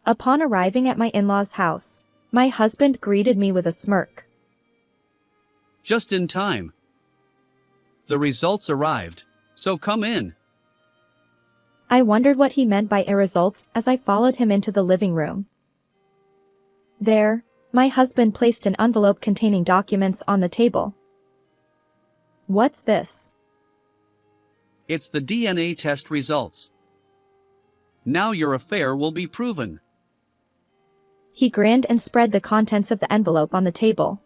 Upon arriving at my in-laws' house, my husband greeted me with a smirk. Just in time. The results arrived, so come in. I wondered what he meant by results as I followed him into the living room. There, my husband placed an envelope containing documents on the table. What's this? It's the DNA test results. Now your affair will be proven. He grinned and spread the contents of the envelope on the table.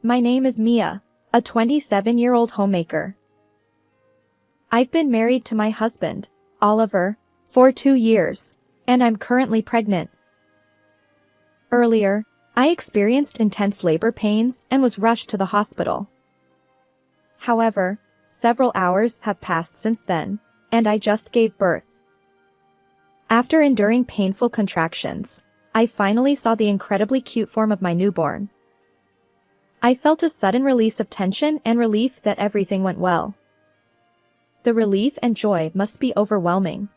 My name is Mia, a 27-year-old homemaker. I've been married to my husband, Oliver, for 2 years, and I'm currently pregnant. Earlier, I experienced intense labor pains and was rushed to the hospital. However, several hours have passed since then, and I just gave birth. After enduring painful contractions, I finally saw the incredibly cute form of my newborn. I felt a sudden release of tension and relief that everything went well. The relief and joy must be overwhelming.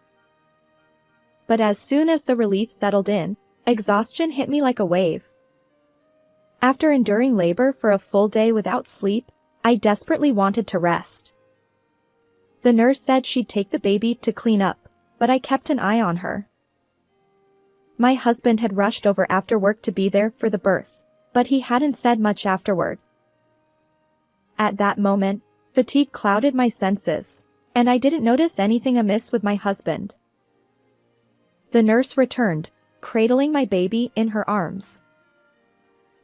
But as soon as the relief settled in, exhaustion hit me like a wave. After enduring labor for a full day without sleep, I desperately wanted to rest. The nurse said she'd take the baby to clean up, but I kept an eye on her. My husband had rushed over after work to be there for the birth, but he hadn't said much afterward. At that moment, fatigue clouded my senses, and I didn't notice anything amiss with my husband. The nurse returned, cradling my baby in her arms.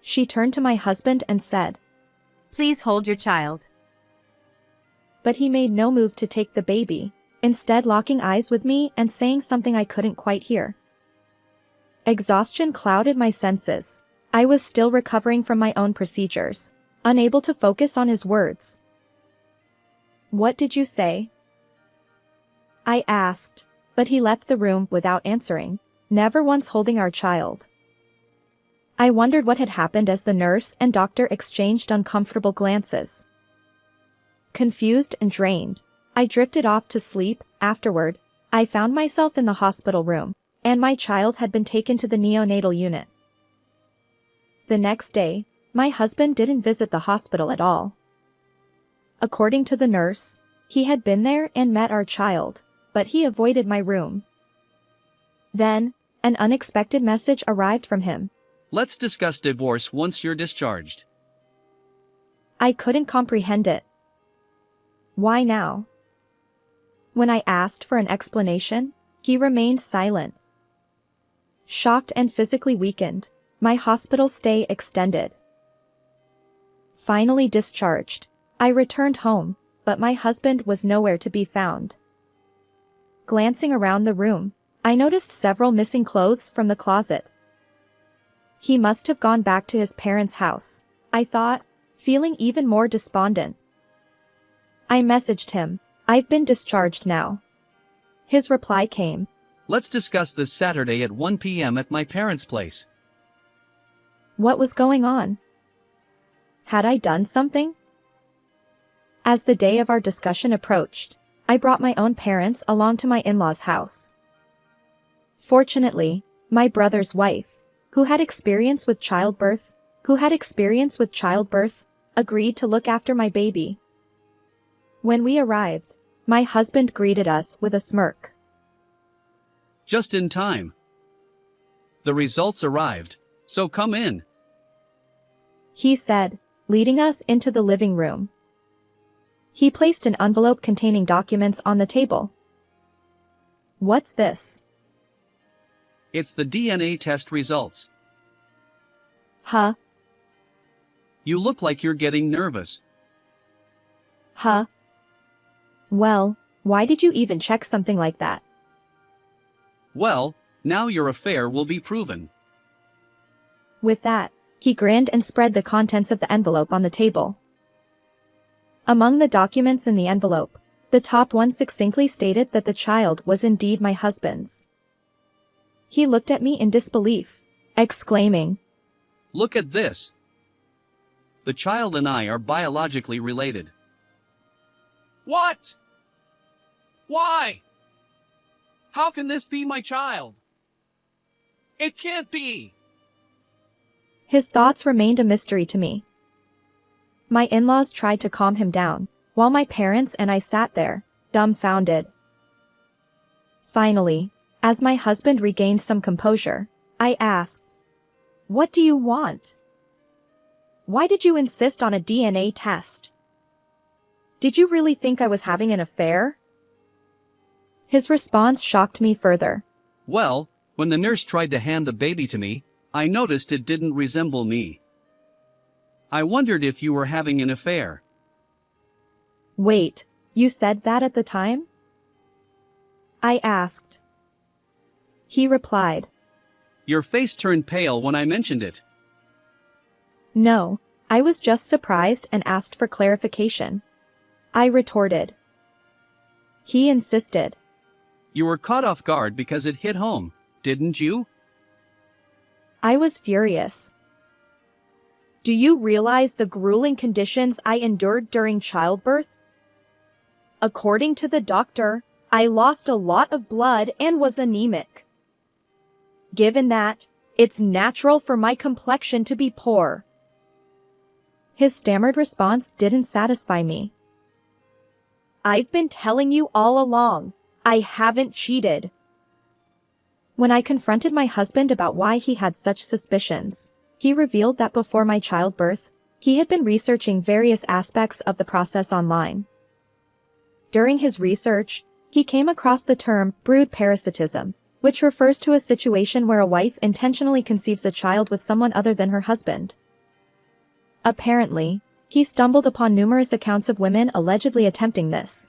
She turned to my husband and said, "Please hold your child." But he made no move to take the baby, instead locking eyes with me and saying something I couldn't quite hear. Exhaustion clouded my senses. I was still recovering from my own procedures, unable to focus on his words. "What did you say?" I asked, but he left the room without answering, never once holding our child. I wondered what had happened as the nurse and doctor exchanged uncomfortable glances. Confused and drained, I drifted off to sleep. Afterward, I found myself in the hospital room, and my child had been taken to the neonatal unit. The next day, my husband didn't visit the hospital at all. According to the nurse, he had been there and met our child, but he avoided my room. Then, an unexpected message arrived from him. Let's discuss divorce once you're discharged. I couldn't comprehend it. Why now? When I asked for an explanation, he remained silent. Shocked and physically weakened, my hospital stay extended. Finally discharged, I returned home, but my husband was nowhere to be found. Glancing around the room, I noticed several missing clothes from the closet. He must have gone back to his parents' house, I thought, feeling even more despondent. I messaged him, "I've been discharged now." His reply came, Let's discuss this Saturday at 1 p.m. at my parents' place. What was going on? Had I done something? As the day of our discussion approached, I brought my own parents along to my in-laws' house. Fortunately, my brother's wife, who had experience with childbirth, agreed to look after my baby. When we arrived, my husband greeted us with a smirk. Just in time. The results arrived, so come in. He said, leading us into the living room. He placed an envelope containing documents on the table. What's this? It's the DNA test results. Huh? You look like you're getting nervous. Huh? Well, why did you even check something like that? Well, now your affair will be proven. With that, he grinned and spread the contents of the envelope on the table. Among the documents in the envelope, the top one succinctly stated that the child was indeed my husband's. He looked at me in disbelief, exclaiming, Look at this. The child and I are biologically related. What? Why? How can this be my child? It can't be. His thoughts remained a mystery to me. My in-laws tried to calm him down, while my parents and I sat there, dumbfounded. Finally, as my husband regained some composure, I asked, "What do you want? Why did you insist on a DNA test? Did you really think I was having an affair?" His response shocked me further. Well, when the nurse tried to hand the baby to me, I noticed it didn't resemble me. I wondered if you were having an affair. Wait, you said that at the time? I asked. He replied, Your face turned pale when I mentioned it. "No, I was just surprised and asked for clarification," I retorted. He insisted. You were caught off guard because it hit home, didn't you? I was furious. "Do you realize the grueling conditions I endured during childbirth? According to the doctor, I lost a lot of blood and was anemic. Given that, it's natural for my complexion to be poor." His stammered response didn't satisfy me. "I've been telling you all along, I haven't cheated." When I confronted my husband about why he had such suspicions, he revealed that before my childbirth, he had been researching various aspects of the process online. During his research, he came across the term brood parasitism, which refers to a situation where a wife intentionally conceives a child with someone other than her husband. Apparently, he stumbled upon numerous accounts of women allegedly attempting this.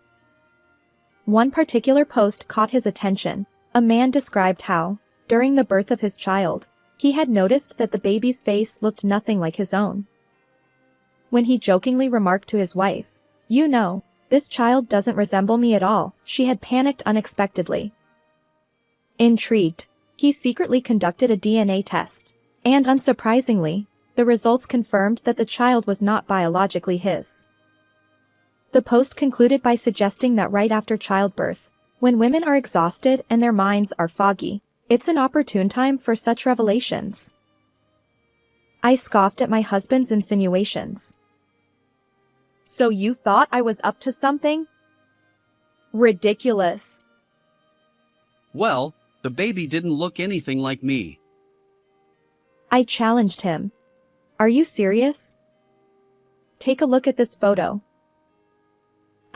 One particular post caught his attention. A man described how, during the birth of his child, he had noticed that the baby's face looked nothing like his own. When he jokingly remarked to his wife, "You know, this child doesn't resemble me at all," she had panicked unexpectedly. Intrigued, he secretly conducted a DNA test, and unsurprisingly, the results confirmed that the child was not biologically his. The post concluded by suggesting that right after childbirth, when women are exhausted and their minds are foggy, it's an opportune time for such revelations. I scoffed at my husband's insinuations. "So you thought I was up to something? Ridiculous." Well, the baby didn't look anything like me. I challenged him. "Are you serious? Take a look at this photo."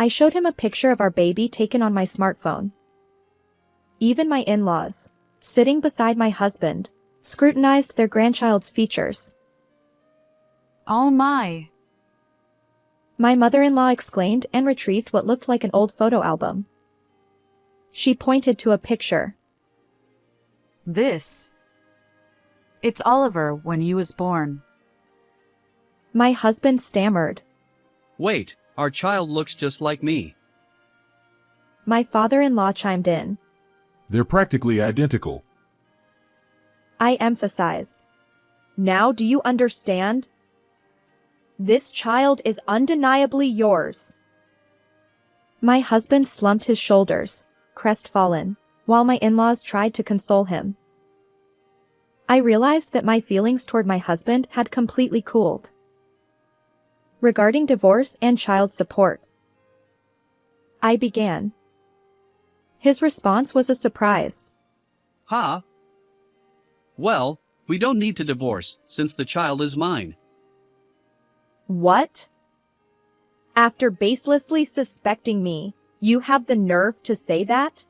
I showed him a picture of our baby taken on my smartphone. Even my in-laws, sitting beside my husband, scrutinized their grandchild's features. Oh my. My mother-in-law exclaimed and retrieved what looked like an old photo album. She pointed to a picture. It's Oliver when he was born. My husband stammered. Wait, our child looks just like me. My father-in-law chimed in. They're practically identical. I emphasized. "Now do you understand? This child is undeniably yours." My husband slumped his shoulders, crestfallen, while my in-laws tried to console him. I realized that my feelings toward my husband had completely cooled. Regarding divorce and child support, I began. His response was a surprise. Huh? Well, we don't need to divorce, since the child is mine. "What? After baselessly suspecting me, you have the nerve to say that?"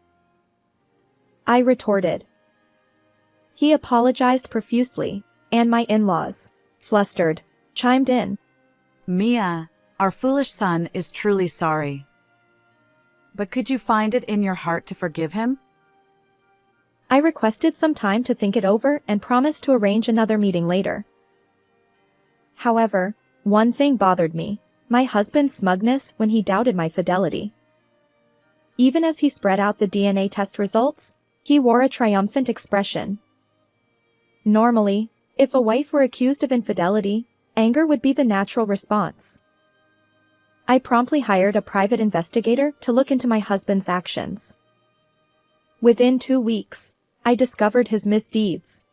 I retorted. He apologized profusely, and my in-laws, flustered, chimed in. Mia, our foolish son is truly sorry. But could you find it in your heart to forgive him? I requested some time to think it over and promised to arrange another meeting later. However, one thing bothered me, my husband's smugness when he doubted my fidelity. Even as he spread out the DNA test results, he wore a triumphant expression. Normally, if a wife were accused of infidelity, anger would be the natural response. I promptly hired a private investigator to look into my husband's actions. Within 2 weeks, I discovered his misdeeds.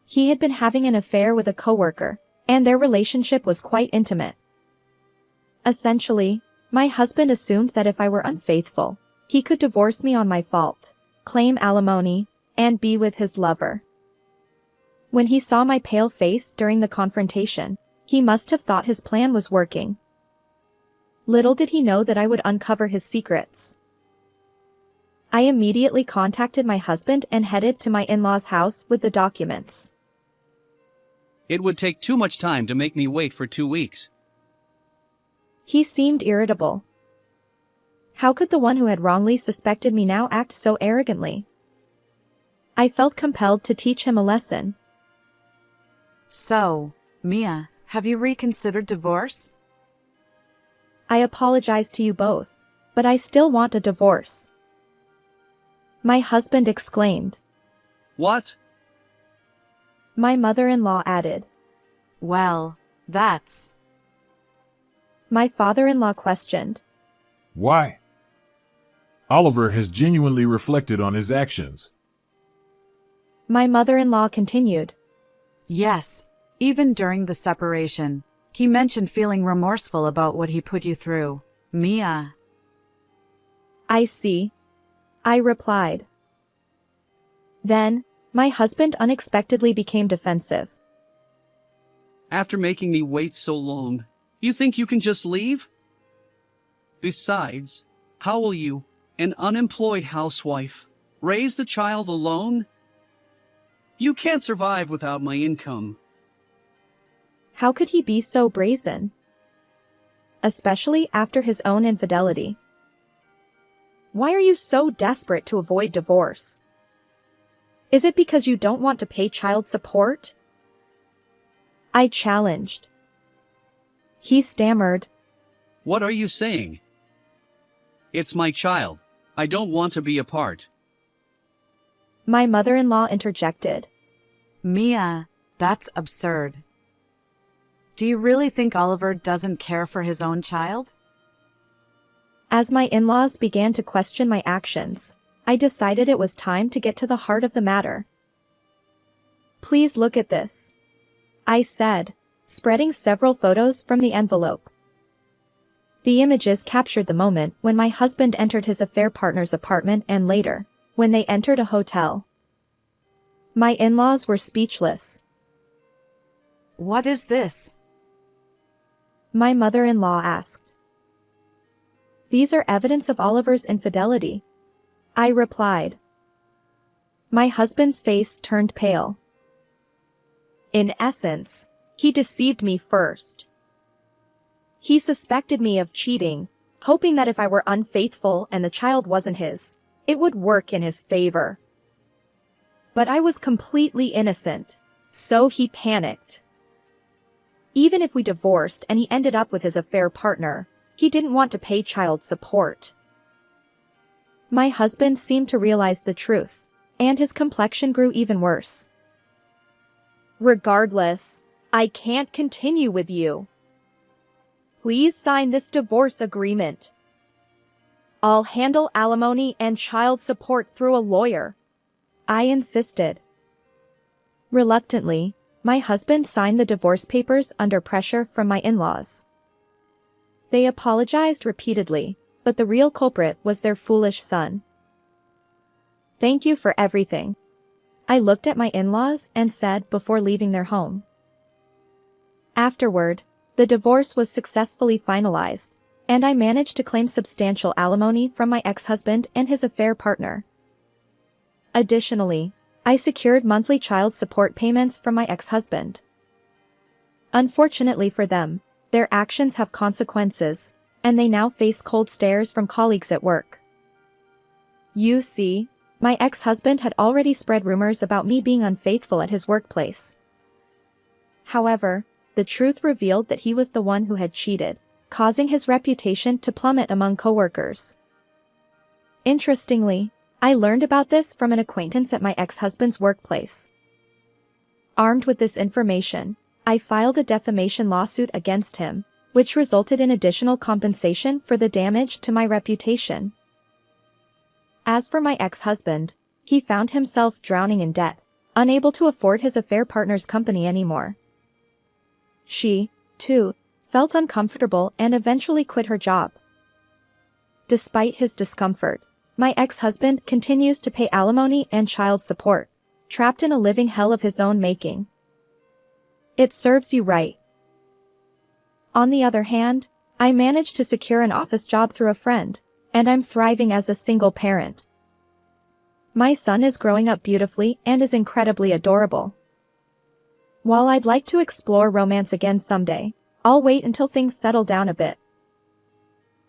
He had been having an affair with a coworker, and their relationship was quite intimate. Essentially, my husband assumed that if I were unfaithful, he could divorce me on my fault, claim alimony, and be with his lover. When he saw my pale face during the confrontation, he must have thought his plan was working. Little did he know that I would uncover his secrets. I immediately contacted my husband and headed to my in-laws' house with the documents. It would take too much time to make me wait for 2 weeks. He seemed irritable. How could the one who had wrongly suspected me now act so arrogantly? I felt compelled to teach him a lesson. So, Mia, have you reconsidered divorce? I apologize to you both, but I still want a divorce. My husband exclaimed. What? My mother-in-law added. Well, that's... My father-in-law questioned. Why? Oliver has genuinely reflected on his actions. My mother-in-law continued. Yes, even during the separation, he mentioned feeling remorseful about what he put you through, Mia. I see. I replied. Then, my husband unexpectedly became defensive. After making me wait so long, you think you can just leave? Besides, how will you, an unemployed housewife, raise the child alone? You can't survive without my income. How could he be so brazen? Especially after his own infidelity. Why are you so desperate to avoid divorce? Is it because you don't want to pay child support? I challenged. He stammered. What are you saying? It's my child. I don't want to be apart. My mother-in-law interjected. Mia, that's absurd. Do you really think Oliver doesn't care for his own child? As my in-laws began to question my actions, I decided it was time to get to the heart of the matter. Please look at this, I said, spreading several photos from the envelope. The images captured the moment when my husband entered his affair partner's apartment and later, when they entered a hotel. My in-laws were speechless. What is this? My mother-in-law asked. These are evidence of Oliver's infidelity, I replied. My husband's face turned pale. In essence, he deceived me first. He suspected me of cheating, hoping that if I were unfaithful and the child wasn't his, it would work in his favor. But I was completely innocent, so he panicked. Even if we divorced and he ended up with his affair partner, he didn't want to pay child support. My husband seemed to realize the truth, and his complexion grew even worse. Regardless, I can't continue with you. Please sign this divorce agreement. I'll handle alimony and child support through a lawyer, I insisted. Reluctantly, my husband signed the divorce papers under pressure from my in-laws. They apologized repeatedly, but the real culprit was their foolish son. Thank you for everything, I looked at my in-laws and said before leaving their home. Afterward, the divorce was successfully finalized, and I managed to claim substantial alimony from my ex-husband and his affair partner. Additionally, I secured monthly child support payments from my ex-husband. Unfortunately for them, their actions have consequences, and they now face cold stares from colleagues at work. You see, my ex-husband had already spread rumors about me being unfaithful at his workplace. However, the truth revealed that he was the one who had cheated, causing his reputation to plummet among coworkers. Interestingly, I learned about this from an acquaintance at my ex-husband's workplace. Armed with this information, I filed a defamation lawsuit against him, which resulted in additional compensation for the damage to my reputation. As for my ex-husband, he found himself drowning in debt, unable to afford his affair partner's company anymore. She, too, felt uncomfortable and eventually quit her job. Despite his discomfort, my ex-husband continues to pay alimony and child support, trapped in a living hell of his own making. It serves you right. On the other hand, I managed to secure an office job through a friend, and I'm thriving as a single parent. My son is growing up beautifully and is incredibly adorable. While I'd like to explore romance again someday, I'll wait until things settle down a bit.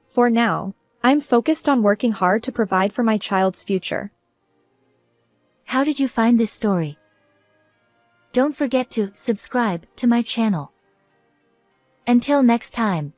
For now, I'm focused on working hard to provide for my child's future. How did you find this story? Don't forget to subscribe to my channel. Until next time.